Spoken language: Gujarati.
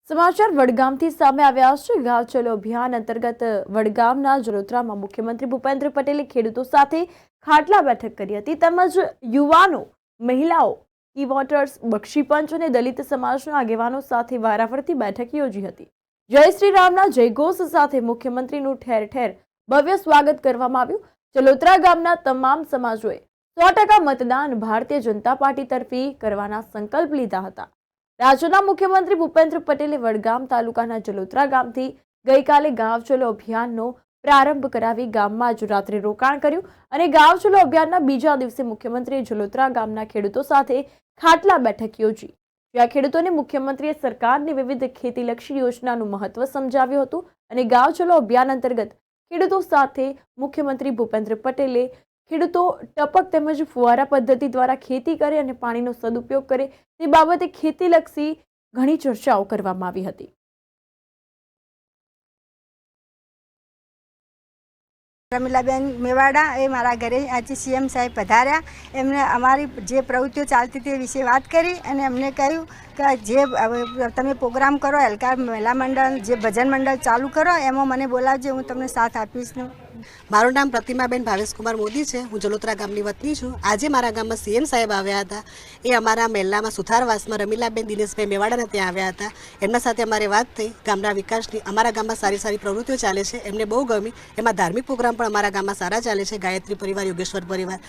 સમાચાર વડગામથી સામે આવ્યા છે। ગાંવ ચલો અભિયાન અંતર્ગત વડગામના જલોત્રામાં મુખ્યમંત્રી ભૂપેન્દ્ર પટેલે ખેડૂતો સાથે ખાટલા બેઠક કરી હતી તેમજ યુવાનો, મહિલાઓ, કી વોટર્સ, બક્ષીપંચ અને દલિત સમાજના આગેવાનો સાથે વારાફરતી બેઠક યોજી હતી। જય શ્રી રામના જયઘોષ સાથે મુખ્યમંત્રીનું ઠેર ઠેર ભવ્ય સ્વાગત કરવામાં આવ્યું। જલોત્રા ગામના તમામ સમાજોએ 100% મતદાન ભારતીય જનતા પાર્ટી તરફી કરવાના સંકલ્પ લીધા હતા। રાજ્યના મુખ્યમંત્રી ભૂપેન્દ્ર પટેલે વડગામ તાલુકાના જલોત્રા ગામથી ગઈકાલે ગાંવ ચલો અભિયાનનો પ્રારંભ કરાવી ગામમાં જ રાત્રે રોકાણ કર્યું અને ગાંવ ચલો અભિયાનના બીજા દિવસે મુખ્યમંત્રીએ જલોત્રા ગામના ખેડૂતો સાથે ખાટલા બેઠક યોજી, જ્યાં ખેડૂતોને મુખ્યમંત્રીએ સરકારની વિવિધ ખેતીલક્ષી યોજનાનું મહત્વ સમજાવ્યું હતું અને ગાંવ ચલો અભિયાન અંતર્ગત ખેડૂતો સાથે મુખ્યમંત્રી ભૂપેન્દ્ર પટેલે ખેડૂતો ટપક તેમજ ફુવારા પદ્ધતિ દ્વારા ખેતી કરે અને પાણીનો સદુપયોગ કરે તે બાબતે ખેતીલક્ષી ઘણી ચર્ચાઓ કરવામાં આવી હતી। રમીલાબેન મેવાડા એ મારા ઘરે આજે સીએમ સાહેબ પધાર્યા। એમને અમારી જે પ્રવૃત્તિઓ ચાલતી તે વિશે વાત કરી અને અમને કહ્યું કે જે તમે પ્રોગ્રામ કરો, હલકાર મહિલા મંડળ, જે ભજન મંડળ ચાલુ કરો એમાં મને બોલાવજો, હું તમને સાથ આપીશ। મારું નામ પ્રતિમાબેન ભાવેશકુમાર મોદી છે। હું જલોત્રા ગામની વતની છું। આજે મારા ગામમાં સીએમ સાહેબ આવ્યા હતા। એ અમારા મહેલામાં સુથારવાસમાં રમીલાબેન દિનેશભાઈ મેવાડાને ત્યાં આવ્યા હતા। એમના સાથે અમારે વાત થઈ ગામના વિકાસની। અમારા ગામમાં સારી સારી પ્રવૃત્તિઓ ચાલે છે, એમને બહુ ગમી। એમાં ધાર્મિક પ્રોગ્રામ પણ અમારા ગામમાં સારા ચાલે છે। ગાયત્રી પરિવાર, યોગેશ્વર પરિવાર